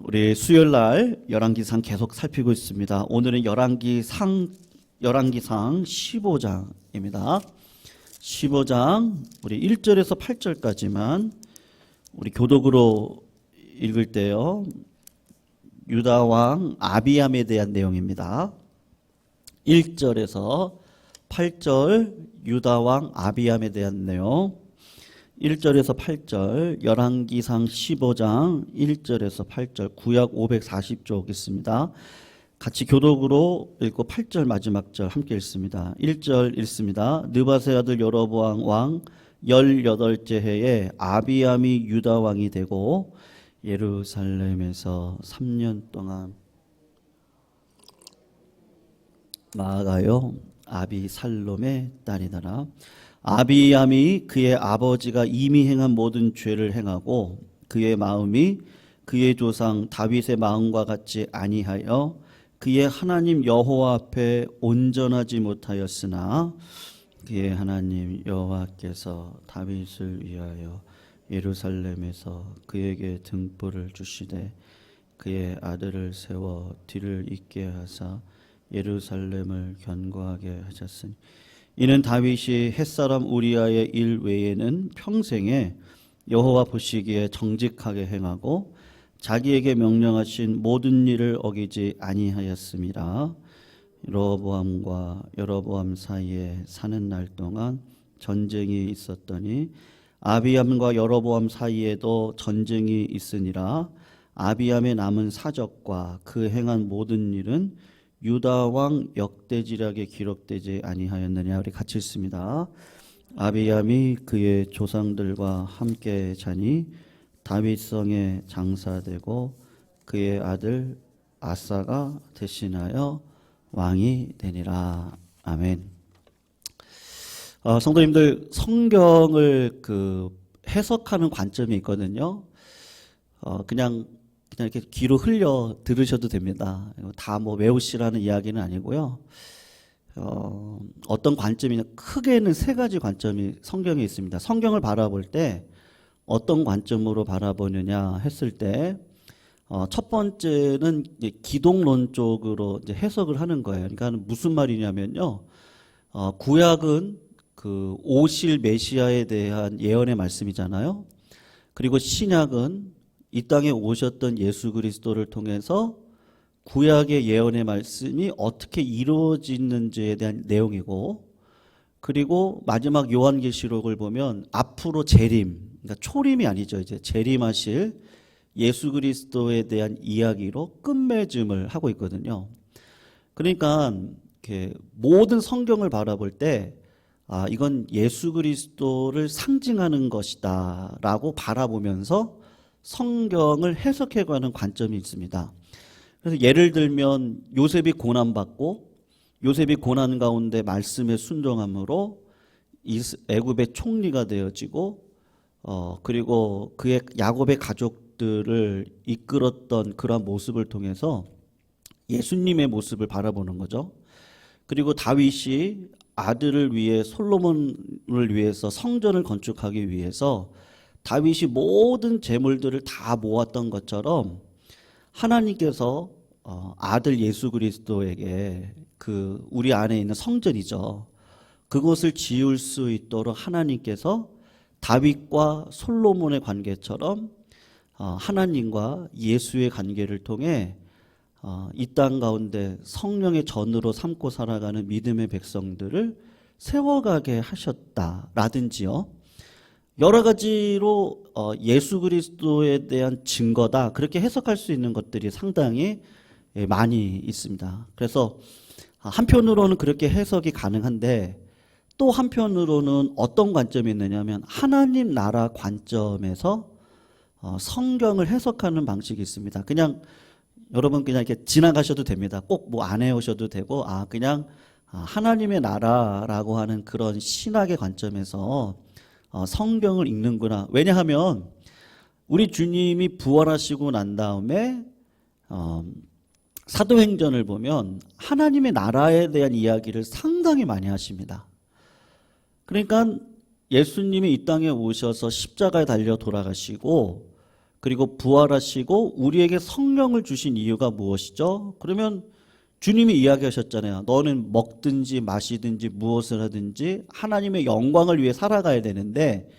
우리 수요일 날 열왕기상 계속 살피고 있습니다. 오늘은 열왕기상 15장입니다. 15장 우리 1절에서 8절까지만 우리 교독으로 읽을 때요. 유다 왕 아비암에 대한 내용입니다. 1절에서 8절 유다 왕 아비암에 대한 내용. 1절에서 8절 열왕기상 15장 1절에서 8절 구약 540쪽 있습니다. 같이 교독으로 읽고 8절 마지막 절 함께 읽습니다. 1절 읽습니다. 느바세 아들 여로보암 왕 18째 해에 아비암이 유다 왕이 되고 예루살렘에서 3년 동안 마아가요 아비살롬의 딸이더라. 아비암이 그의 아버지가 이미 행한 모든 죄를 행하고 그의 마음이 그의 조상 다윗의 마음과 같지 아니하여 그의 하나님 여호와 앞에 온전하지 못하였으나 그의 하나님 여호와께서 다윗을 위하여 예루살렘에서 그에게 등불을 주시되 그의 아들을 세워 뒤를 잇게 하사 예루살렘을 견고하게 하셨으니 이는 다윗이 햇사람 우리아의 일 외에는 평생에 여호와 보시기에 정직하게 행하고 자기에게 명령하신 모든 일을 어기지 아니하였음이라. 여로보암과 여로보암 사이에 사는 날 동안 전쟁이 있었더니 아비암과 여로보암 사이에도 전쟁이 있으니라. 아비암의 남은 사적과 그 행한 모든 일은 유다 왕 역대지략에 기록되지 아니하였느냐. 우리 같이 읽습니다. 아비암이 그의 조상들과 함께 자니 다윗성에 장사되고 그의 아들 아사가 대신하여 왕이 되니라. 아멘. 성도님들, 성경을 해석하는 관점이 있거든요. 그냥 이렇게 귀로 흘려 들으셔도 됩니다. 다 외우시라는 이야기는 아니고요. 어떤 관점이냐, 크게는 세 가지 관점이 성경에 있습니다. 성경을 바라볼 때 어떤 관점으로 바라보느냐 했을 때, 첫 번째는 기독론적으로 이제 해석을 하는 거예요. 그러니까 무슨 말이냐면요. 구약은 오실 메시아에 대한 예언의 말씀이잖아요. 그리고 신약은 이 땅에 오셨던 예수 그리스도를 통해서 구약의 예언의 말씀이 어떻게 이루어지는지에 대한 내용이고, 그리고 마지막 요한계시록을 보면 앞으로 재림, 그러니까 초림이 아니죠. 이제 재림하실 예수 그리스도에 대한 이야기로 끝맺음을 하고 있거든요. 그러니까 모든 성경을 바라볼 때 이건 예수 그리스도를 상징하는 것이다라고 바라보면서 성경을 해석해가는 관점이 있습니다. 그래서 예를 들면 요셉이 고난받고 요셉이 고난 가운데 말씀에 순종함으로 애굽의 총리가 되어지고 그리고 그의 야곱의 가족들을 이끌었던 그러한 모습을 통해서 예수님의 모습을 바라보는 거죠. 그리고 다윗이 아들을 위해 솔로몬을 위해서 성전을 건축하기 위해서 다윗이 모든 재물들을 다 모았던 것처럼 하나님께서 아들 예수 그리스도에게 우리 안에 있는 성전이죠. 그것을 지을 수 있도록 하나님께서 다윗과 솔로몬의 관계처럼 하나님과 예수의 관계를 통해 이 땅 가운데 성령의 전으로 삼고 살아가는 믿음의 백성들을 세워가게 하셨다라든지요. 여러 가지로 예수 그리스도에 대한 증거다, 그렇게 해석할 수 있는 것들이 상당히 많이 있습니다. 그래서 한편으로는 그렇게 해석이 가능한데 또 한편으로는 어떤 관점이 있느냐면 하나님 나라 관점에서 성경을 해석하는 방식이 있습니다. 여러분 그냥 이렇게 지나가셔도 됩니다. 꼭 안 해오셔도 되고 그냥 하나님의 나라라고 하는 그런 신학의 관점에서 성경을 읽는구나. 왜냐하면 우리 주님이 부활하시고 난 다음에 사도행전을 보면 하나님의 나라에 대한 이야기를 상당히 많이 하십니다. 그러니까 예수님이 이 땅에 오셔서 십자가에 달려 돌아가시고 그리고 부활하시고 우리에게 성령을 주신 이유가 무엇이죠? 그러면 주님이 이야기하셨잖아요. 너는 먹든지 마시든지 무엇을 하든지 하나님의 영광을 위해 살아가야 되는데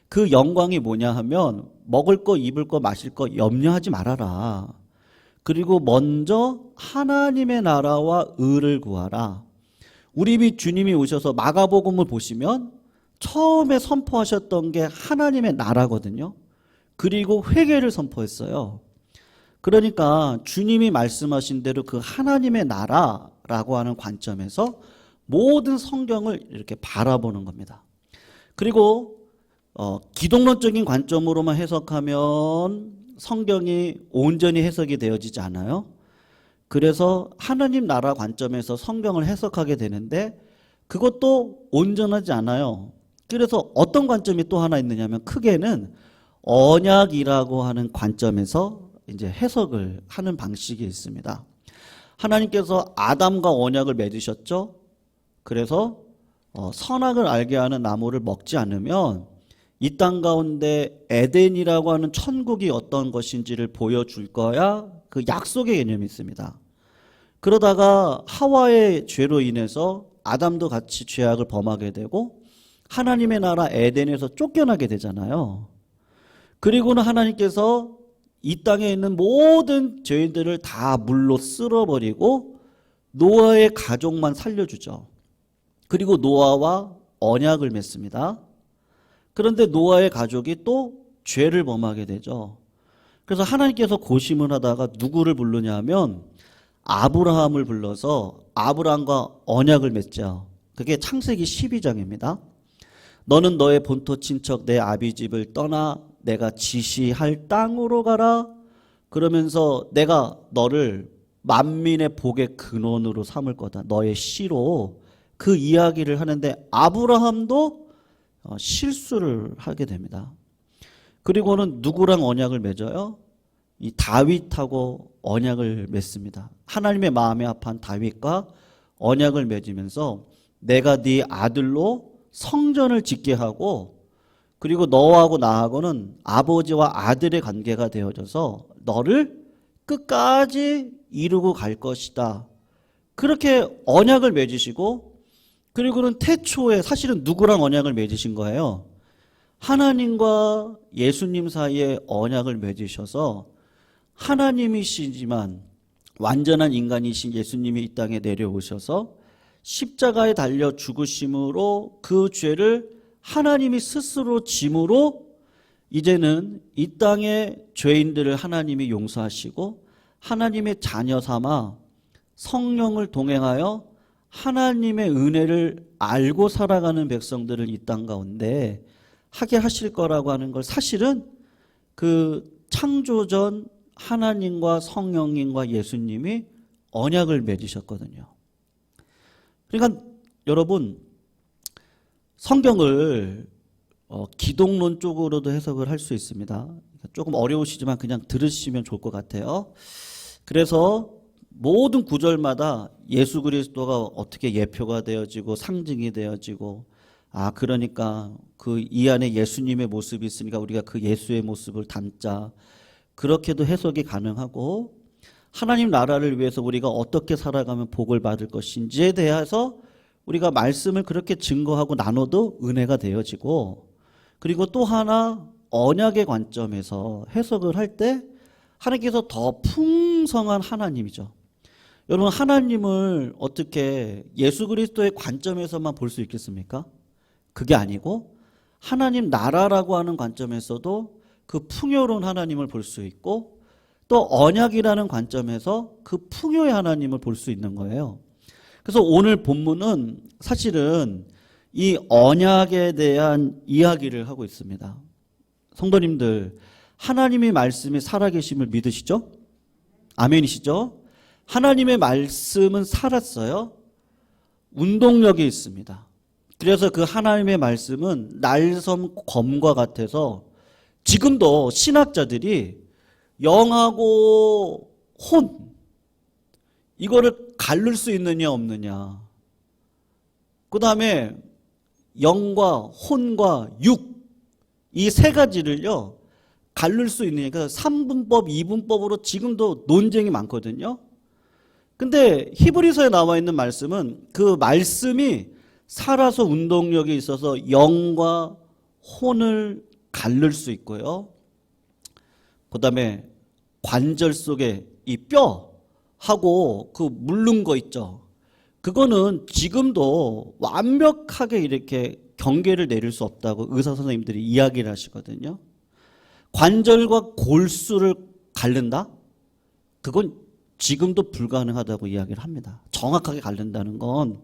그 영광이 뭐냐 하면 먹을 거, 입을 거, 마실 거 염려하지 말아라. 그리고 먼저 하나님의 나라와 의를 구하라. 우리 주님이 오셔서 마가복음을 보시면 처음에 선포하셨던 게 하나님의 나라거든요. 그리고 회개를 선포했어요. 그러니까 주님이 말씀하신 대로 그 하나님의 나라라고 하는 관점에서 모든 성경을 이렇게 바라보는 겁니다. 그리고 기독론적인 관점으로만 해석하면 성경이 온전히 해석이 되어지지 않아요. 그래서 하나님 나라 관점에서 성경을 해석하게 되는데 그것도 온전하지 않아요. 그래서 어떤 관점이 또 하나 있느냐면 크게는 언약이라고 하는 관점에서 이제 해석을 하는 방식이 있습니다. 하나님께서 아담과 언약을 맺으셨죠. 그래서 선악을 알게 하는 나무를 먹지 않으면 이 땅 가운데 에덴이라고 하는 천국이 어떤 것인지를 보여줄 거야. 그 약속의 개념이 있습니다. 그러다가 하와의 죄로 인해서 아담도 같이 죄악을 범하게 되고 하나님의 나라 에덴에서 쫓겨나게 되잖아요. 그리고는 하나님께서 이 땅에 있는 모든 죄인들을 다 물로 쓸어버리고 노아의 가족만 살려주죠. 그리고 노아와 언약을 맺습니다. 그런데 노아의 가족이 또 죄를 범하게 되죠. 그래서 하나님께서 고심을 하다가 누구를 부르냐 하면 아브라함을 불러서 아브라함과 언약을 맺죠. 그게 창세기 12장입니다. 너는 너의 본토 친척 내 아비 집을 떠나 내가 지시할 땅으로 가라. 그러면서 내가 너를 만민의 복의 근원으로 삼을 거다. 너의 씨로 그 이야기를 하는데 아브라함도 실수를 하게 됩니다. 그리고는 누구랑 언약을 맺어요? 이 다윗하고 언약을 맺습니다. 하나님의 마음에 합한 다윗과 언약을 맺으면서 내가 네 아들로 성전을 짓게 하고 그리고 너하고 나하고는 아버지와 아들의 관계가 되어져서 너를 끝까지 이루고 갈 것이다. 그렇게 언약을 맺으시고 그리고는 태초에 사실은 누구랑 언약을 맺으신 거예요? 하나님과 예수님 사이에 언약을 맺으셔서 하나님이시지만 완전한 인간이신 예수님이 이 땅에 내려오셔서 십자가에 달려 죽으심으로 그 죄를 하나님이 스스로 짐으로 이제는 이 땅의 죄인들을 하나님이 용서하시고 하나님의 자녀 삼아 성령을 동행하여 하나님의 은혜를 알고 살아가는 백성들을 이 땅 가운데 하게 하실 거라고 하는 걸 사실은 그 창조전 하나님과 성령님과 예수님이 언약을 맺으셨거든요. 그러니까 여러분 성경을 기독론 쪽으로도 해석을 할 수 있습니다. 조금 어려우시지만 그냥 들으시면 좋을 것 같아요. 그래서 모든 구절마다 예수 그리스도가 어떻게 예표가 되어지고 상징이 되어지고 그러니까 그 이 안에 예수님의 모습이 있으니까 우리가 그 예수의 모습을 담자. 그렇게도 해석이 가능하고 하나님 나라를 위해서 우리가 어떻게 살아가면 복을 받을 것인지에 대해서 우리가 말씀을 그렇게 증거하고 나눠도 은혜가 되어지고 그리고 또 하나 언약의 관점에서 해석을 할 때 하나님께서 더 풍성한 하나님이죠. 여러분 하나님을 어떻게 예수 그리스도의 관점에서만 볼 수 있겠습니까? 그게 아니고 하나님 나라라고 하는 관점에서도 그 풍요로운 하나님을 볼 수 있고 또 언약이라는 관점에서 그 풍요의 하나님을 볼 수 있는 거예요. 그래서 오늘 본문은 사실은 이 언약에 대한 이야기를 하고 있습니다. 성도님들 하나님의 말씀이 살아계심을 믿으시죠? 아멘이시죠? 하나님의 말씀은 살았어요. 운동력이 있습니다. 그래서 그 하나님의 말씀은 날섬 검과 같아서 지금도 신학자들이 영하고 혼 이거를 가를 수 있느냐 없느냐, 그 다음에 영과 혼과 육 이 세 가지를요 가를 수 있느냐. 그러니까 3분법, 2분법으로 지금도 논쟁이 많거든요. 근데 히브리서에 나와 있는 말씀은 그 말씀이 살아서 운동력이 있어서 영과 혼을 가를 수 있고요. 그 다음에 관절 속에 이 뼈하고 그 물른 거 있죠. 그거는 지금도 완벽하게 이렇게 경계를 내릴 수 없다고 의사 선생님들이 이야기를 하시거든요. 관절과 골수를 가른다? 그건 지금도 불가능하다고 이야기를 합니다. 정확하게 가른다는 건.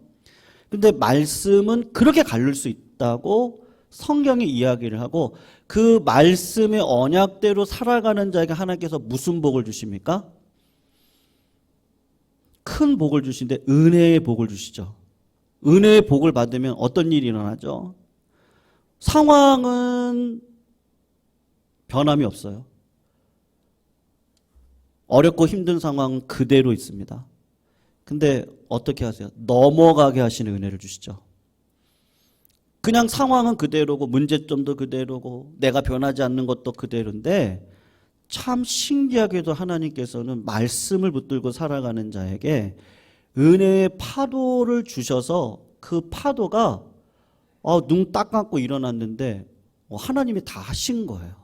근데 말씀은 그렇게 가를 수 있다고 성경이 이야기를 하고 그 말씀의 언약대로 살아가는 자에게 하나님께서 무슨 복을 주십니까? 큰 복을 주시는데 은혜의 복을 주시죠. 은혜의 복을 받으면 어떤 일이 일어나죠? 상황은 변함이 없어요. 어렵고 힘든 상황은 그대로 있습니다. 근데 어떻게 하세요? 넘어가게 하시는 은혜를 주시죠. 그냥 상황은 그대로고 문제점도 그대로고 내가 변하지 않는 것도 그대로인데 참 신기하게도 하나님께서는 말씀을 붙들고 살아가는 자에게 은혜의 파도를 주셔서 그 파도가 눈 딱 감고 일어났는데 하나님이 다 하신 거예요.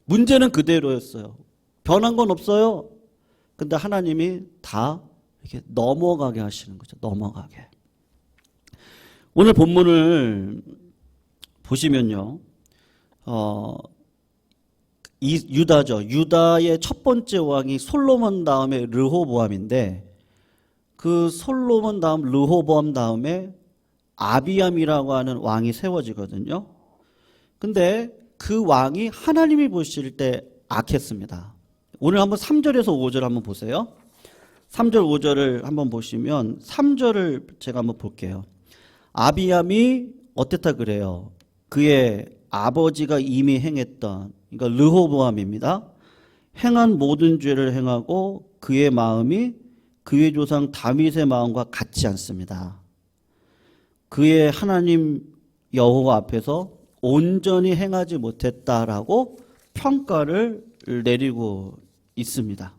문제는 그대로였어요. 변한 건 없어요. 근데 하나님이 다 이렇게 넘어가게 하시는 거죠. 넘어가게. 오늘 본문을 보시면요. 이 유다죠. 유다의 첫 번째 왕이 솔로몬 다음에 르호보암인데 그 솔로몬 다음 르호보암 다음에 아비암이라고 하는 왕이 세워지거든요. 근데 그 왕이 하나님이 보실 때 악했습니다. 오늘 한번 3절에서 5절 한번 보세요. 3절 5절을 한번 보시면 3절을 제가 한번 볼게요. 아비암이 어땠다 그래요? 그의 아버지가 이미 행했던, 그러니까 르호보암입니다. 행한 모든 죄를 행하고 그의 마음이 그의 조상 다윗의 마음과 같지 않습니다. 그의 하나님 여호와 앞에서 온전히 행하지 못했다라고 평가를 내리고 있습니다.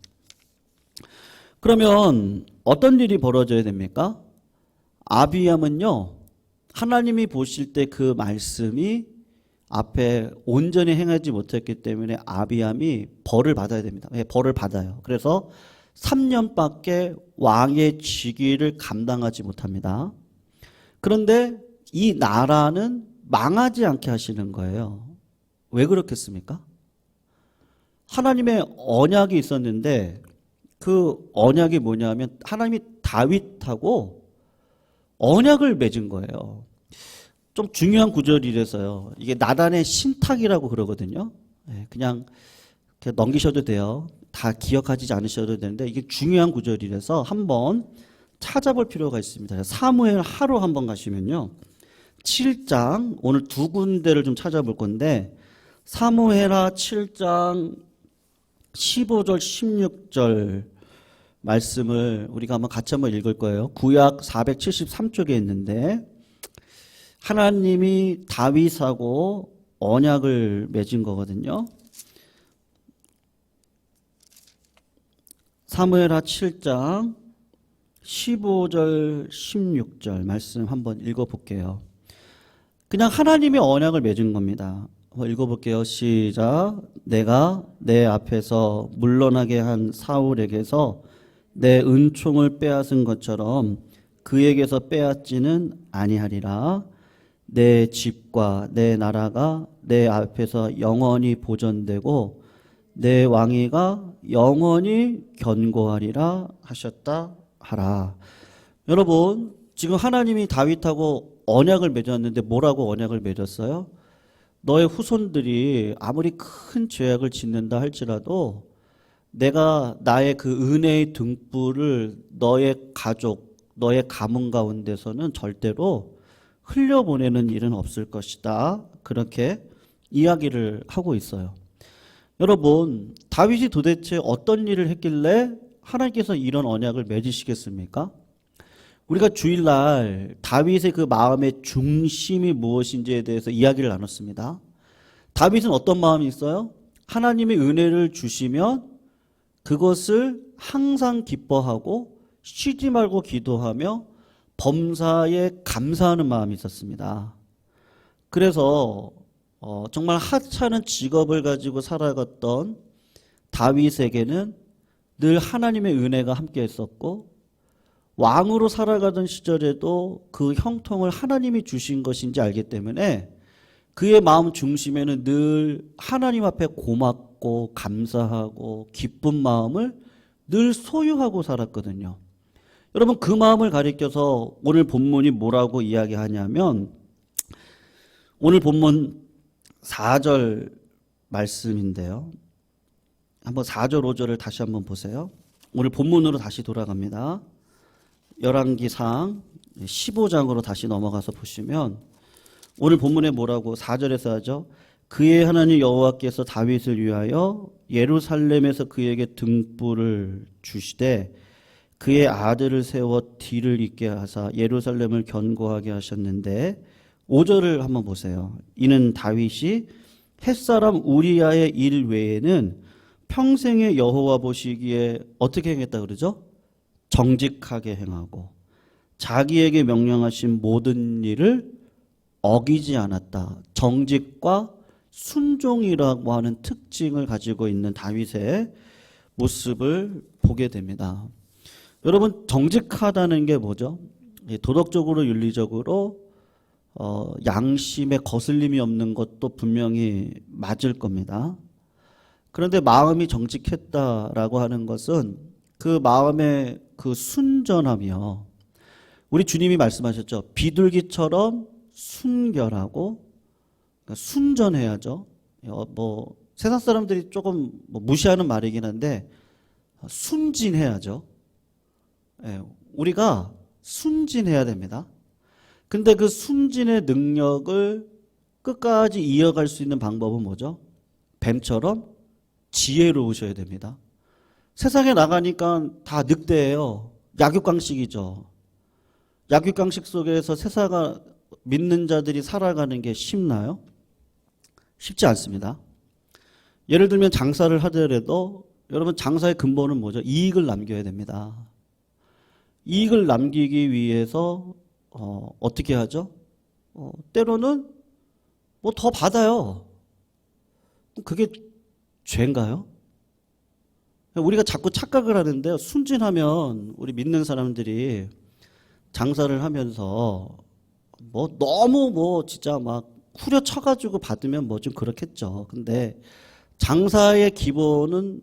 그러면 어떤 일이 벌어져야 됩니까? 아비암은요, 하나님이 보실 때 그 말씀이 앞에 온전히 행하지 못했기 때문에 아비암이 벌을 받아야 됩니다. 벌을 받아요. 그래서 3년밖에 왕의 직위를 감당하지 못합니다. 그런데 이 나라는 망하지 않게 하시는 거예요. 왜 그렇겠습니까? 하나님의 언약이 있었는데 그 언약이 뭐냐면 하나님이 다윗하고 언약을 맺은 거예요. 좀 중요한 구절이라서요. 이게 나단의 신탁이라고 그러거든요. 그냥 넘기셔도 돼요. 다 기억하지 않으셔도 되는데 이게 중요한 구절이라서 한번 찾아볼 필요가 있습니다. 사무엘 하루 한번 가시면요. 7장 오늘 두 군데를 좀 찾아볼 건데 사무엘하 7장 15절 16절 말씀을 우리가 한번 같이 한번 읽을 거예요. 구약 473쪽에 있는데 하나님이 다윗하고 언약을 맺은 거거든요. 사무엘하 7장 15절 16절 말씀 한번 읽어볼게요. 그냥 하나님의 언약을 맺은 겁니다. 한번 읽어볼게요. 시작. 내가 내 앞에서 물러나게 한 사울에게서 내 은총을 빼앗은 것처럼 그에게서 빼앗지는 아니하리라. 내 집과 내 나라가 내 앞에서 영원히 보존되고 내 왕위가 영원히 견고하리라 하셨다 하라. 여러분, 지금 하나님이 다윗하고 언약을 맺었는데 뭐라고 언약을 맺었어요? 너의 후손들이 아무리 큰 죄악을 짓는다 할지라도 내가 나의 그 은혜의 등불을 너의 가족, 너의 가문 가운데서는 절대로 흘려보내는 일은 없을 것이다. 그렇게 이야기를 하고 있어요. 여러분, 다윗이 도대체 어떤 일을 했길래 하나님께서 이런 언약을 맺으시겠습니까? 우리가 주일날 다윗의 그 마음의 중심이 무엇인지에 대해서 이야기를 나눴습니다. 다윗은 어떤 마음이 있어요? 하나님의 은혜를 주시면 그것을 항상 기뻐하고 쉬지 말고 기도하며 범사에 감사하는 마음이 있었습니다. 그래서 정말 하찮은 직업을 가지고 살아갔던 다윗에게는 늘 하나님의 은혜가 함께 했었고, 왕으로 살아가던 시절에도 그 형통을 하나님이 주신 것인지 알기 때문에 그의 마음 중심에는 늘 하나님 앞에 고맙고 감사하고 기쁜 마음을 늘 소유하고 살았거든요. 여러분, 그 마음을 가리켜서 오늘 본문이 뭐라고 이야기하냐면, 오늘 본문 4절 말씀인데요. 한번 4절 5절을 다시 한번 보세요. 오늘 본문으로 다시 돌아갑니다. 열왕기상 15장으로 다시 넘어가서 보시면 오늘 본문에 뭐라고 4절에서 하죠? 그의 하나님 여호와께서 다윗을 위하여 예루살렘에서 그에게 등불을 주시되 그의 아들을 세워 뒤를 잇게 하사 예루살렘을 견고하게 하셨는데, 5절을 한번 보세요. 이는 다윗이 햇사람 우리야의 일 외에는 평생에 여호와 보시기에 어떻게 행했다 그러죠? 정직하게 행하고 자기에게 명령하신 모든 일을 어기지 않았다. 정직과 순종이라고 하는 특징을 가지고 있는 다윗의 모습을 보게 됩니다. 여러분, 정직하다는 게 뭐죠? 도덕적으로 윤리적으로 양심에 거슬림이 없는 것도 분명히 맞을 겁니다. 그런데 마음이 정직했다라고 하는 것은 그 마음의 그 순전함이요. 우리 주님이 말씀하셨죠. 비둘기처럼 순결하고, 그러니까 순전해야죠. 뭐 세상 사람들이 조금 무시하는 말이긴 한데 순진해야죠. 우리가 순진해야 됩니다. 근데 그 순진의 능력을 끝까지 이어갈 수 있는 방법은 뭐죠? 뱀처럼 지혜로우셔야 됩니다. 세상에 나가니까 다 늑대예요. 약육강식이죠. 약육강식 속에서 세상을 믿는 자들이 살아가는 게 쉽나요? 쉽지 않습니다. 예를 들면 장사를 하더라도 여러분, 장사의 근본은 뭐죠? 이익을 남겨야 됩니다. 이익을 남기기 위해서 어떻게 하죠? 때로는 뭐 더 받아요. 그게 죄인가요? 우리가 자꾸 착각을 하는데요. 순진하면 우리 믿는 사람들이 장사를 하면서 뭐 너무 진짜 막 후려쳐가지고 받으면 뭐 좀 그렇겠죠. 근데 장사의 기본은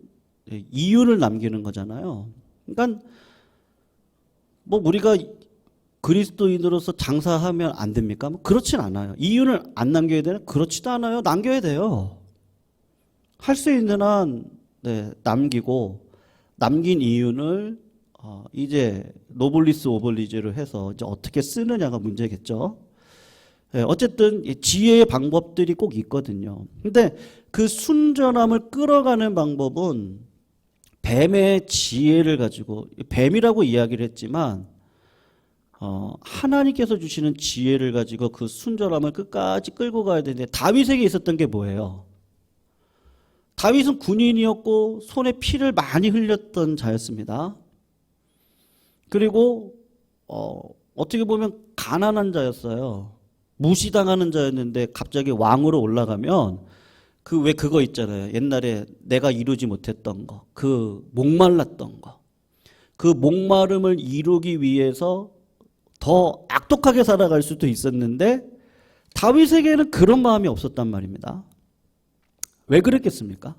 이윤을 남기는 거잖아요. 그러니까 뭐 우리가 그리스도인으로서 장사하면 안 됩니까? 뭐 그렇진 않아요. 이윤을 안 남겨야 되나? 그렇지도 않아요. 남겨야 돼요. 할 수 있는 한 남기고, 남긴 이윤을 이제 노블리스 오블리주로 해서 이제 어떻게 쓰느냐가 문제겠죠. 어쨌든 지혜의 방법들이 꼭 있거든요. 근데 그 순전함을 끌어가는 방법은 뱀의 지혜를 가지고, 뱀이라고 이야기를 했지만 하나님께서 주시는 지혜를 가지고 그 순전함을 끝까지 끌고 가야 되는데, 다윗에게 있었던 게 뭐예요? 다윗은 군인이었고 손에 피를 많이 흘렸던 자였습니다. 그리고 어떻게 보면 가난한 자였어요. 무시당하는 자였는데 갑자기 왕으로 올라가면 왜 그거 있잖아요. 옛날에 내가 이루지 못했던 거, 그 목말랐던 거, 그 목마름을 이루기 위해서 더 악독하게 살아갈 수도 있었는데 다윗에게는 그런 마음이 없었단 말입니다. 왜 그랬겠습니까?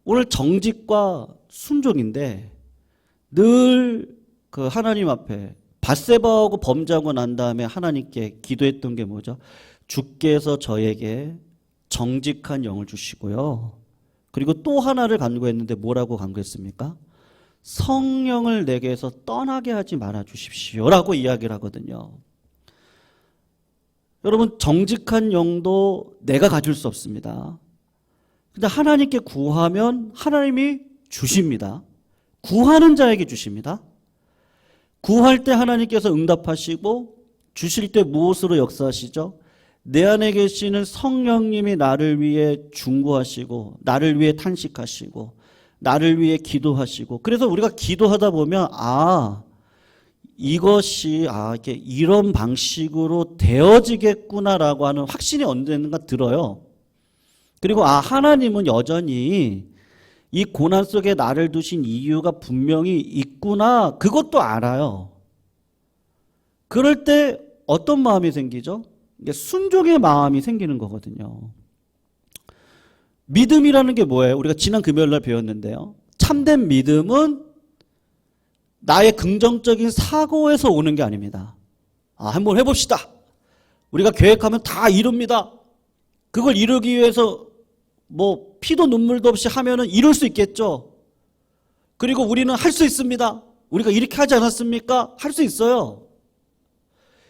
오늘 정직과 순종인데 늘 그 하나님 앞에 밧세바하고 범죄하고 난 다음에 하나님께 기도했던 게 뭐죠? 주께서 저에게 정직한 영을 주시고요. 그리고 또 하나를 간구했는데 뭐라고 간구했습니까? 성령을 내게서 떠나게 하지 말아 주십시오라고 이야기를 하거든요. 여러분, 정직한 영도 내가 가질 수 없습니다. 근데 하나님께 구하면 하나님이 주십니다. 구하는 자에게 주십니다. 구할 때 하나님께서 응답하시고, 주실 때 무엇으로 역사하시죠? 내 안에 계시는 성령님이 나를 위해 중보하시고 나를 위해 탄식하시고 나를 위해 기도하시고, 그래서 우리가 기도하다 보면 이것이 이게 이런 방식으로 되어지겠구나라고 하는 확신이 언젠가 들어요. 그리고 하나님은 여전히 이 고난 속에 나를 두신 이유가 분명히 있구나, 그것도 알아요. 그럴 때 어떤 마음이 생기죠? 이게 순종의 마음이 생기는 거거든요. 믿음이라는 게 뭐예요? 우리가 지난 금요일 날 배웠는데요. 참된 믿음은 나의 긍정적인 사고에서 오는 게 아닙니다. 한번 해봅시다. 우리가 계획하면 다 이룹니다. 그걸 이루기 위해서 뭐 피도 눈물도 없이 하면은 이룰 수 있겠죠. 그리고 우리는 할 수 있습니다. 우리가 이렇게 하지 않았습니까? 할 수 있어요.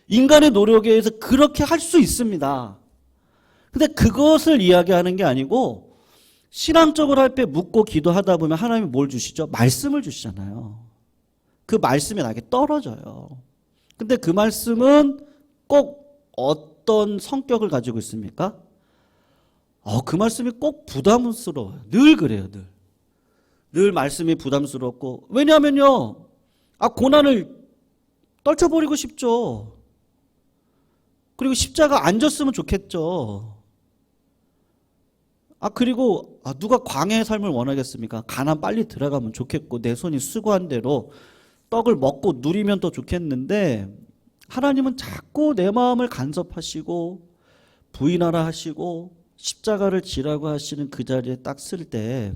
인간의 노력에 의해서 그렇게 할 수 있습니다. 근데 그것을 이야기하는 게 아니고, 신앙적으로 할 때 묻고 기도하다 보면 하나님이 뭘 주시죠? 말씀을 주시잖아요. 그 말씀이 나에게 떨어져요. 근데 그 말씀은 꼭 어떤 성격을 가지고 있습니까? 그 말씀이 꼭 부담스러워요. 늘 그래요, 늘 말씀이 부담스럽고. 왜냐하면요, 고난을 떨쳐버리고 싶죠. 그리고 십자가 안 졌으면 좋겠죠. 그리고 누가 광야의 삶을 원하겠습니까? 가나안 빨리 들어가면 좋겠고 내 손이 수고한 대로 떡을 먹고 누리면 더 좋겠는데, 하나님은 자꾸 내 마음을 간섭하시고 부인하라 하시고 십자가를 지라고 하시는 그 자리에 딱 쓸 때,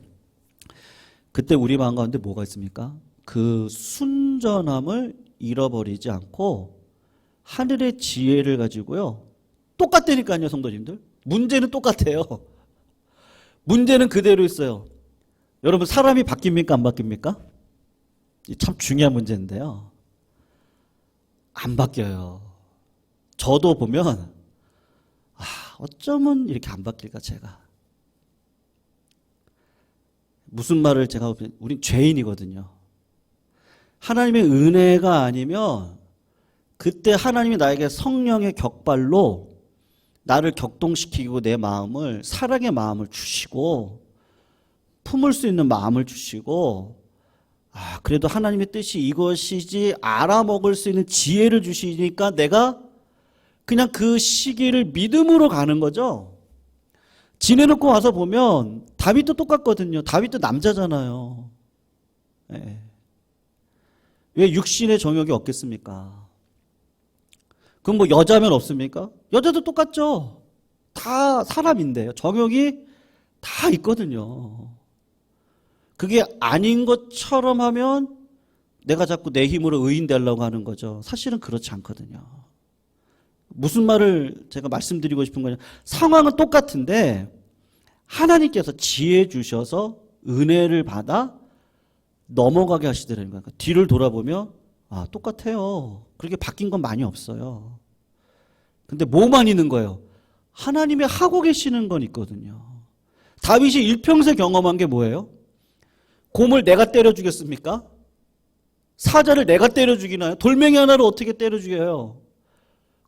그때 우리 마음 가운데 뭐가 있습니까? 그 순전함을 잃어버리지 않고 하늘의 지혜를 가지고요. 똑같다니까요, 성도님들. 문제는 똑같아요. 문제는 그대로 있어요. 여러분, 사람이 바뀝니까? 안 바뀝니까? 참 중요한 문제인데요. 안 바뀌어요. 저도 보면 어쩌면 이렇게 안 바뀔까, 제가. 무슨 말을 제가 보면, 우린 죄인이거든요. 하나님의 은혜가 아니면 그때 하나님이 나에게 성령의 격발로 나를 격동시키고 내 마음을, 사랑의 마음을 주시고 품을 수 있는 마음을 주시고, 그래도 하나님의 뜻이 이것이지 알아먹을 수 있는 지혜를 주시니까 내가 그냥 그 시기를 믿음으로 가는 거죠. 지내놓고 와서 보면 다윗도 똑같거든요. 다윗도 남자잖아요. 네. 왜 육신의 정욕이 없겠습니까? 그럼 뭐 여자면 없습니까? 여자도 똑같죠. 다 사람인데요. 정욕이 다 있거든요. 그게 아닌 것처럼 하면 내가 자꾸 내 힘으로 의인 되려고 하는 거죠. 사실은 그렇지 않거든요. 무슨 말을 제가 말씀드리고 싶은 거냐, 상황은 똑같은데 하나님께서 지혜 주셔서 은혜를 받아 넘어가게 하시더라는 거예요. 뒤를 돌아보면 똑같아요. 그렇게 바뀐 건 많이 없어요. 근데 뭐만 있는 거예요? 하나님이 하고 계시는 건 있거든요. 다윗이 일평생 경험한 게 뭐예요? 곰을 내가 때려 죽였습니까? 사자를 내가 때려 죽이나요? 돌멩이 하나를 어떻게 때려 죽여요?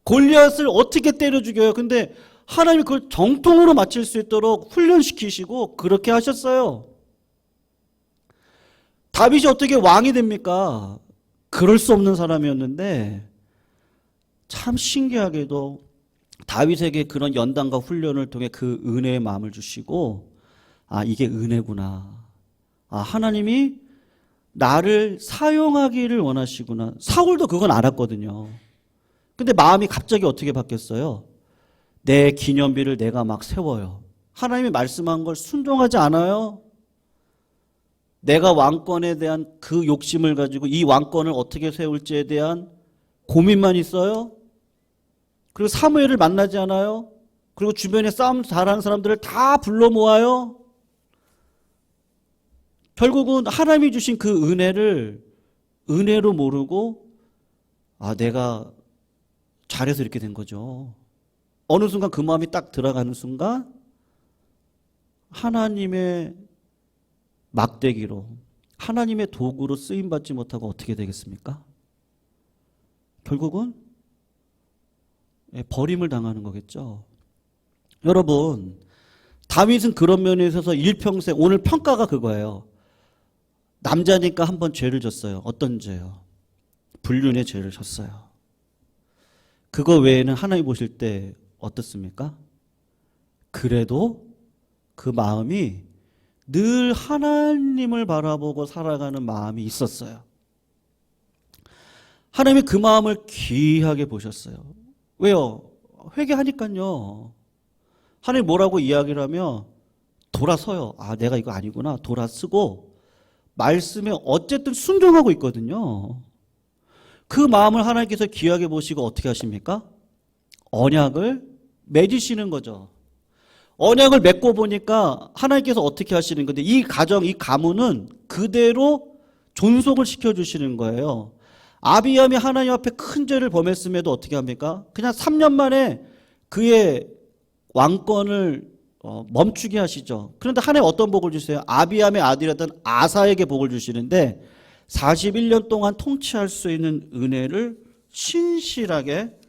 골리앗을 어떻게 때려 죽여요? 근데 하나님이 그걸 정통으로 마칠 수 있도록 훈련시키시고 그렇게 하셨어요. 다윗이 어떻게 왕이 됩니까? 그럴 수 없는 사람이었는데, 참 신기하게도 다윗에게 그런 연단과 훈련을 통해 그 은혜의 마음을 주시고, 이게 은혜구나. 하나님이 나를 사용하기를 원하시구나. 사울도 그건 알았거든요. 근데 마음이 갑자기 어떻게 바뀌었어요? 내 기념비를 내가 막 세워요. 하나님이 말씀한 걸 순종하지 않아요? 내가 왕권에 대한 그 욕심을 가지고 이 왕권을 어떻게 세울지에 대한 고민만 있어요? 그리고 사무엘을 만나지 않아요? 그리고 주변에 싸움 잘하는 사람들을 다 불러 모아요? 결국은 하나님이 주신 그 은혜를 은혜로 모르고 내가 잘해서 이렇게 된 거죠. 어느 순간 그 마음이 딱 들어가는 순간 하나님의 막대기로, 하나님의 도구로 쓰임받지 못하고 어떻게 되겠습니까? 결국은 버림을 당하는 거겠죠. 여러분, 다윗은 그런 면에 있어서 일평생, 오늘 평가가 그거예요. 남자니까 한번 죄를 졌어요. 어떤 죄요? 불륜의 죄를 졌어요. 그거 외에는 하나님 보실 때 어떻습니까? 그래도 그 마음이 늘 하나님을 바라보고 살아가는 마음이 있었어요. 하나님이 그 마음을 귀하게 보셨어요. 왜요? 회개하니까요. 하나님 뭐라고 이야기를 하면 돌아서요. 아, 내가 이거 아니구나. 돌아서고 말씀에 어쨌든 순종하고 있거든요. 그 마음을 하나님께서 귀하게 보시고 어떻게 하십니까? 언약을 맺으시는 거죠. 언약을 맺고 보니까 하나님께서 어떻게 하시는 건데 이 가정, 이 가문은 그대로 존속을 시켜주시는 거예요. 아비암이 하나님 앞에 큰 죄를 범했음에도 어떻게 합니까? 그냥 3년 만에 그의 왕권을 멈추게 하시죠. 그런데 하나님 어떤 복을 주세요? 아비암의 아들이었던 아사에게 복을 주시는데 41년 동안 통치할 수 있는 은혜를 신실하게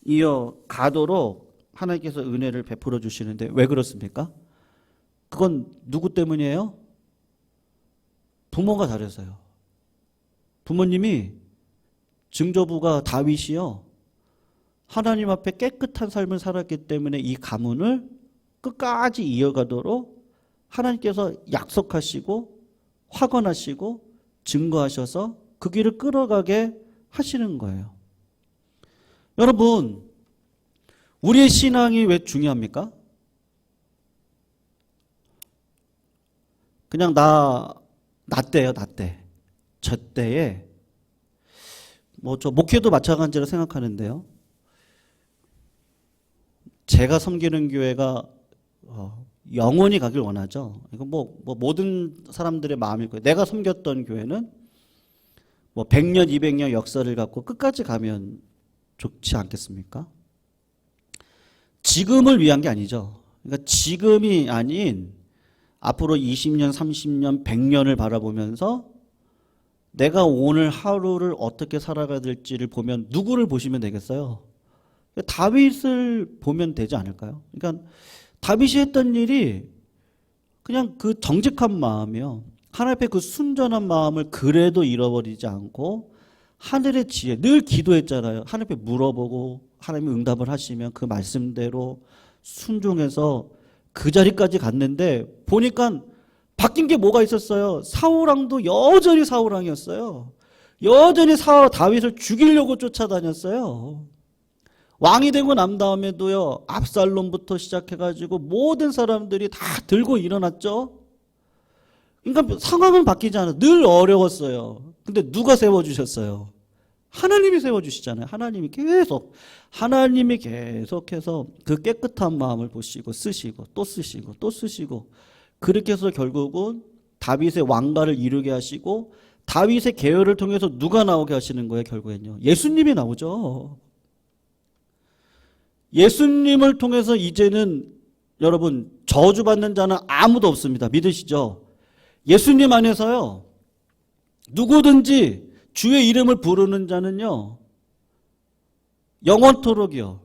이어가도록 하나님께서 은혜를 베풀어 주시는데 왜 그렇습니까? 그건 누구 때문이에요? 부모가 잘해서요. 부모님이 증조부가 다윗이요. 하나님 앞에 깨끗한 삶을 살았기 때문에 이 가문을 끝까지 이어가도록 하나님께서 약속하시고 확언하시고 증거하셔서 그 길을 끌어가게 하시는 거예요. 여러분, 우리의 신앙이 왜 중요합니까? 그냥 나 때예요, 나 때. 저 때에 저 목회도 마찬가지라 생각하는데요. 제가 섬기는 교회가 영원히 가길 원하죠. 이건 모든 사람들의 마음일 거예요. 내가 섬겼던 교회는 100년, 200년 역사를 갖고 끝까지 가면 좋지 않겠습니까? 지금을 위한 게 아니죠. 그러니까 지금이 아닌 앞으로 20년, 30년, 100년을 바라보면서 내가 오늘 하루를 어떻게 살아가야 될지를 보면 누구를 보시면 되겠어요? 다윗을 보면 되지 않을까요? 그러니까 다윗이 했던 일이 그냥 그 정직한 마음이요. 하나님 앞에 그 순전한 마음을 그래도 잃어버리지 않고 하늘의 지혜, 늘 기도했잖아요. 하나님 앞에 물어보고 하나님이 응답을 하시면 그 말씀대로 순종해서 그 자리까지 갔는데 보니까 바뀐 게 뭐가 있었어요? 사울왕도 여전히 사울왕이었어요. 여전히 다윗을 죽이려고 쫓아다녔어요. 왕이 되고 난 다음에도요, 압살롬부터 시작해가지고 모든 사람들이 다 들고 일어났죠. 그러니까 상황은 바뀌지 않아요. 늘 어려웠어요. 근데 누가 세워주셨어요? 하나님이 세워주시잖아요. 하나님이 계속해서 그 깨끗한 마음을 보시고 쓰시고 또 쓰시고 또 쓰시고 그렇게 해서 결국은 다윗의 왕가를 이루게 하시고 다윗의 계열을 통해서 누가 나오게 하시는 거예요? 결국엔요. 예수님이 나오죠. 예수님을 통해서 이제는 여러분 저주받는 자는 아무도 없습니다. 믿으시죠? 예수님 안에서요. 누구든지 주의 이름을 부르는 자는요. 영원토록이요.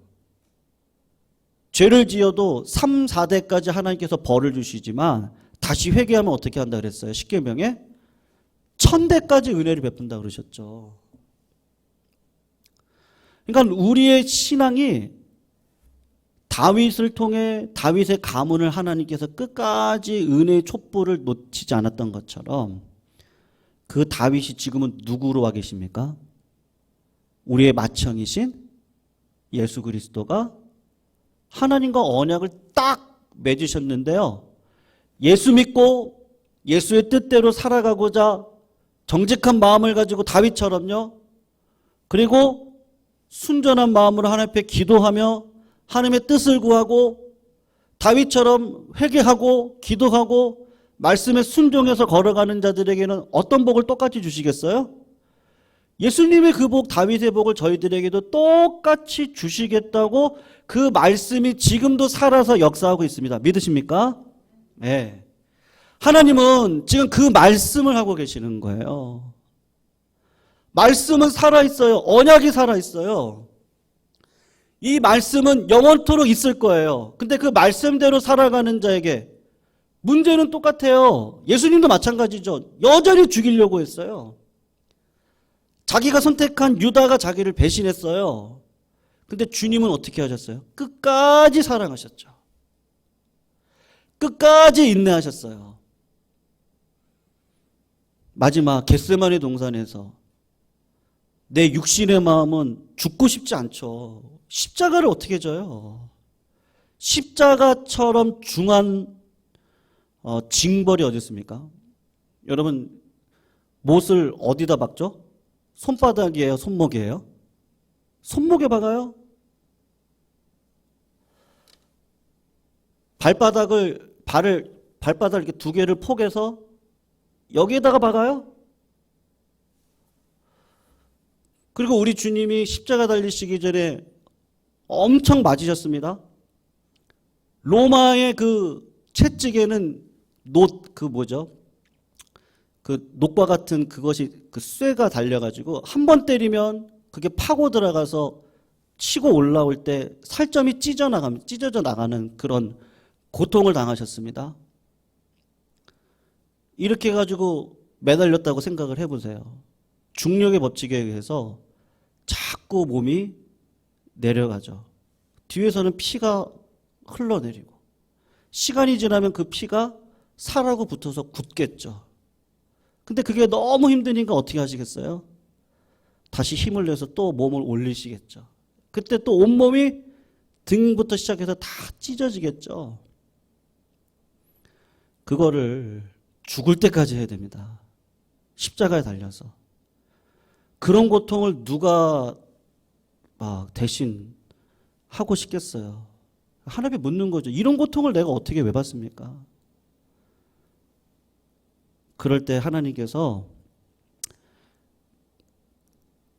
죄를 지어도 3, 4대까지 하나님께서 벌을 주시지만 다시 회개하면 어떻게 한다 그랬어요? 십계명에 1000대까지 은혜를 베푼다 그러셨죠. 그러니까 우리의 신앙이 다윗을 통해 다윗의 가문을 하나님께서 끝까지 은혜의 촛불을 놓치지 않았던 것처럼 그 다윗이 지금은 누구로 와 계십니까? 우리의 맏형이신 예수 그리스도가 하나님과 언약을 딱 맺으셨는데요. 예수 믿고 예수의 뜻대로 살아가고자 정직한 마음을 가지고 다윗처럼요. 그리고 순전한 마음으로 하나님 앞에 기도하며 하나님의 뜻을 구하고 다윗처럼 회개하고 기도하고 말씀에 순종해서 걸어가는 자들에게는 어떤 복을 똑같이 주시겠어요? 예수님의 그 복, 다윗의 복을 저희들에게도 똑같이 주시겠다고 그 말씀이 지금도 살아서 역사하고 있습니다. 믿으십니까? 네. 하나님은 지금 그 말씀을 하고 계시는 거예요. 말씀은 살아있어요. 언약이 살아있어요. 이 말씀은 영원토록 있을 거예요. 근데 그 말씀대로 살아가는 자에게 문제는 똑같아요. 예수님도 마찬가지죠. 여전히 죽이려고 했어요. 자기가 선택한 유다가 자기를 배신했어요. 근데 주님은 어떻게 하셨어요? 끝까지 사랑하셨죠. 끝까지 인내하셨어요. 마지막 겟세마네 동산에서 내 육신의 마음은 죽고 싶지 않죠. 십자가를 어떻게 져요? 십자가처럼 중한 징벌이 어디 있습니까? 여러분 못을 어디다 박죠? 손바닥이에요? 손목이에요? 손목에 박아요? 발바닥을 이렇게 두 개를 포개서 여기에다가 박아요? 그리고 우리 주님이 십자가 달리시기 전에 엄청 맞으셨습니다. 로마의 그 채찍에는 녹과 같은 그것이 그 쇠가 달려가지고 한 번 때리면 그게 파고 들어가서 치고 올라올 때 살점이 찢어져 나가는 그런 고통을 당하셨습니다. 이렇게 해가지고 매달렸다고 생각을 해보세요. 중력의 법칙에 의해서 자꾸 몸이 내려가죠. 뒤에서는 피가 흘러내리고 시간이 지나면 그 피가 살하고 붙어서 굳겠죠. 근데 그게 너무 힘드니까 어떻게 하시겠어요? 다시 힘을 내서 또 몸을 올리시겠죠. 그때 또 온몸이 등부터 시작해서 다 찢어지겠죠. 그거를 죽을 때까지 해야 됩니다. 십자가에 달려서. 그런 고통을 누가 대신 하고 싶겠어요? 하나님께 묻는 거죠. 이런 고통을 내가 어떻게 왜 받습니까? 그럴 때 하나님께서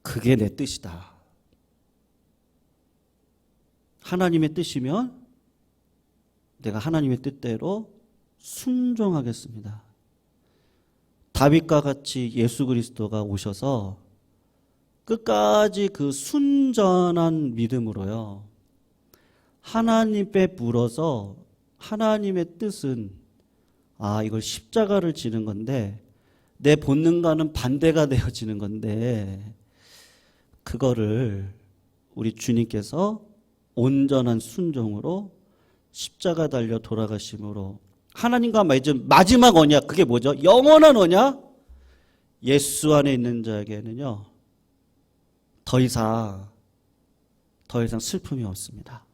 그게 내 뜻이다. 하나님의 뜻이면 내가 하나님의 뜻대로 순종하겠습니다. 다윗과 같이 예수 그리스도가 오셔서 끝까지 그 순전한 믿음으로요. 하나님께 물어서 하나님의 뜻은 이걸 십자가를 지는 건데 내 본능과는 반대가 되어지는 건데 그거를 우리 주님께서 온전한 순종으로 십자가 달려 돌아가심으로 하나님과 맺은 마지막 언약, 그게 뭐죠? 영원한 언약. 예수 안에 있는 자에게는요 더 이상 슬픔이 없습니다.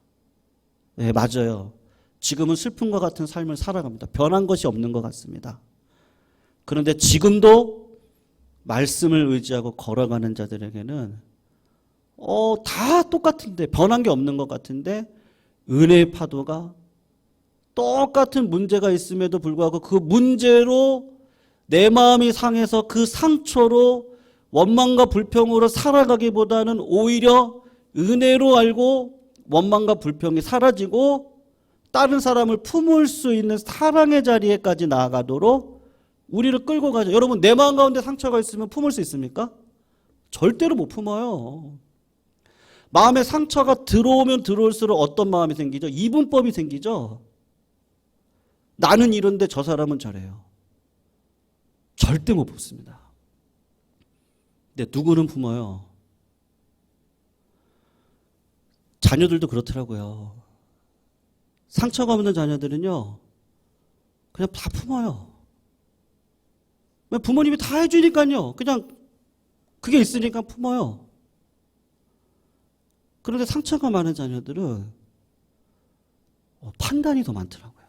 네, 맞아요. 지금은 슬픔과 같은 삶을 살아갑니다. 변한 것이 없는 것 같습니다. 그런데 지금도 말씀을 의지하고 걸어가는 자들에게는 다 똑같은데, 변한 게 없는 것 같은데 은혜의 파도가 똑같은 문제가 있음에도 불구하고 그 문제로 내 마음이 상해서 그 상처로 원망과 불평으로 살아가기보다는 오히려 은혜로 알고 원망과 불평이 사라지고 다른 사람을 품을 수 있는 사랑의 자리에까지 나아가도록 우리를 끌고 가죠. 여러분, 내 마음 가운데 상처가 있으면 품을 수 있습니까? 절대로 못 품어요. 마음에 상처가 들어오면 들어올수록 어떤 마음이 생기죠? 이분법이 생기죠. 나는 이런데 저 사람은 저래요. 절대 못 품습니다. 근데 누구는 품어요? 자녀들도 그렇더라고요. 상처가 없는 자녀들은요 그냥 다 품어요. 부모님이 다 해주니까요 그냥 그게 있으니까 품어요. 그런데 상처가 많은 자녀들은 판단이 더 많더라고요.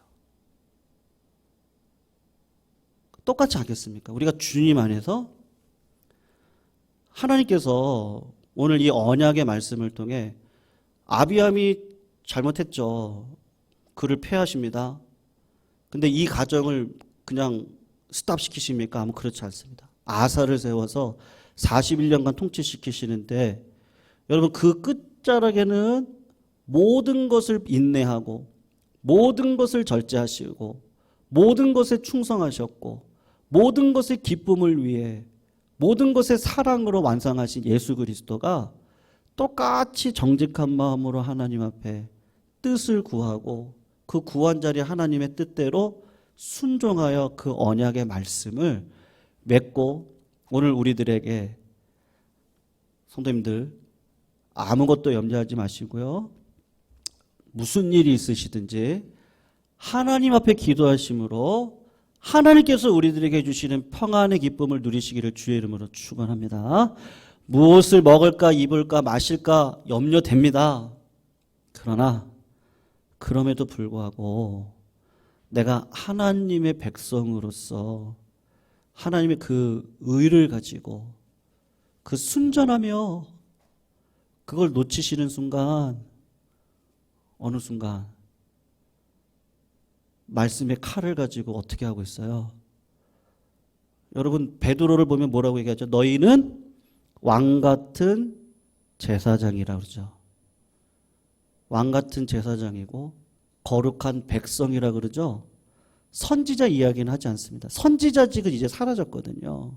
똑같지 않겠습니까? 우리가 주님 안에서 하나님께서 오늘 이 언약의 말씀을 통해 아비함이 잘못했죠. 그를 폐하십니다. 근데 이 가정을 그냥 스탑시키십니까? 하면 그렇지 않습니다. 아사를 세워서 41년간 통치시키시는데 여러분 그 끝자락에는 모든 것을 인내하고 모든 것을 절제하시고 모든 것에 충성하셨고 모든 것의 기쁨을 위해 모든 것의 사랑으로 완성하신 예수 그리스도가 똑같이 정직한 마음으로 하나님 앞에 뜻을 구하고 그 구한 자리 하나님의 뜻대로 순종하여 그 언약의 말씀을 맺고 오늘 우리들에게 성도님들 아무것도 염려하지 마시고요. 무슨 일이 있으시든지 하나님 앞에 기도하심으로 하나님께서 우리들에게 주시는 평안의 기쁨을 누리시기를 주의 이름으로 축원합니다. 무엇을 먹을까 입을까 마실까 염려됩니다. 그러나 그럼에도 불구하고 내가 하나님의 백성으로서 하나님의 그 의를 가지고 그 순전하며 그걸 놓치시는 순간 어느 순간 말씀의 칼을 가지고 어떻게 하고 있어요? 여러분 베드로를 보면 뭐라고 얘기하죠? 너희는 왕 같은 제사장이라 그러죠. 왕 같은 제사장이고 거룩한 백성이라 그러죠. 선지자 이야기는 하지 않습니다. 선지자직은 이제 사라졌거든요.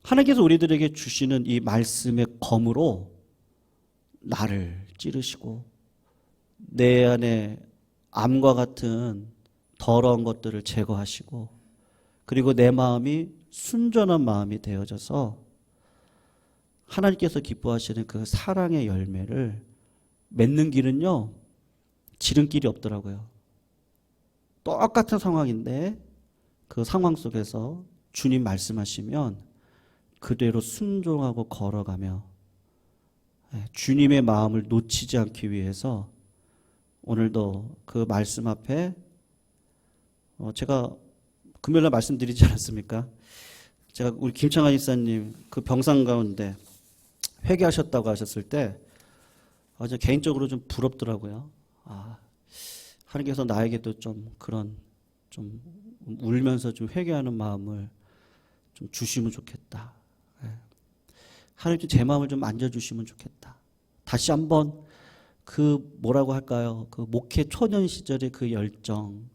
하나님께서 우리들에게 주시는 이 말씀의 검으로 나를 찌르시고 내 안에 암과 같은 더러운 것들을 제거하시고 그리고 내 마음이 순전한 마음이 되어져서 하나님께서 기뻐하시는 그 사랑의 열매를 맺는 길은요, 지름길이 없더라고요. 똑같은 상황인데 그 상황 속에서 주님 말씀하시면 그대로 순종하고 걸어가며 주님의 마음을 놓치지 않기 위해서 오늘도 그 말씀 앞에 제가 금요일날 말씀드리지 않았습니까? 제가 우리 김창환 이사님 그 병상 가운데 회개하셨다고 하셨을 때 저 개인적으로 좀 부럽더라고요. 하나님께서 나에게도 좀 그런 좀 울면서 좀 회개하는 마음을 좀 주시면 좋겠다. 하나님 제 마음을 좀 만져주시면 좋겠다. 다시 한번 그 뭐라고 할까요? 그 목회 초년 시절의 그 열정,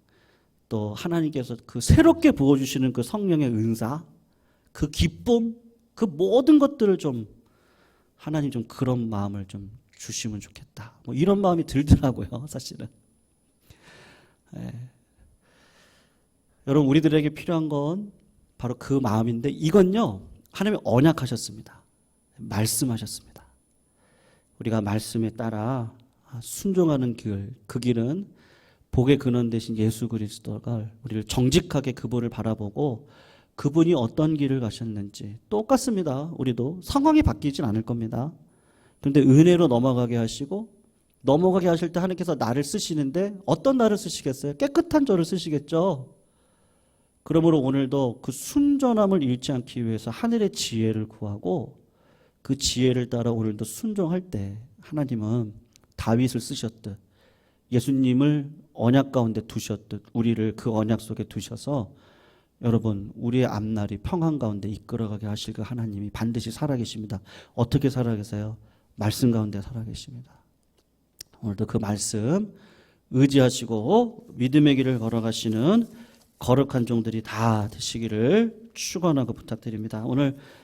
또 하나님께서 그 새롭게 부어주시는 그 성령의 은사, 그 기쁨, 그 모든 것들을 좀 하나님 좀 그런 마음을 좀 주시면 좋겠다. 뭐 이런 마음이 들더라고요, 사실은. 여러분 우리들에게 필요한 건 바로 그 마음인데 이건요 하나님이 언약하셨습니다. 말씀하셨습니다. 우리가 말씀에 따라 순종하는 길, 그 길은 복의 근원 되신 예수 그리스도가 우리를 정직하게 그분을 바라보고 그분이 어떤 길을 가셨는지 똑같습니다. 우리도 상황이 바뀌진 않을 겁니다. 그런데 은혜로 넘어가게 하시고 넘어가게 하실 때 하나님께서 나를 쓰시는데 어떤 나를 쓰시겠어요? 깨끗한 저를 쓰시겠죠. 그러므로 오늘도 그 순전함을 잃지 않기 위해서 하늘의 지혜를 구하고 그 지혜를 따라 오늘도 순종할 때 하나님은 다윗을 쓰셨듯 예수님을 언약 가운데 두셨듯 우리를 그 언약 속에 두셔서 여러분 우리의 앞날이 평안 가운데 이끌어가게 하실 그 하나님이 반드시 살아계십니다. 어떻게 살아계세요? 말씀 가운데 살아계십니다. 오늘도 그 말씀 의지하시고 믿음의 길을 걸어가시는 거룩한 종들이 다 되시기를 축원하고 부탁드립니다. 오늘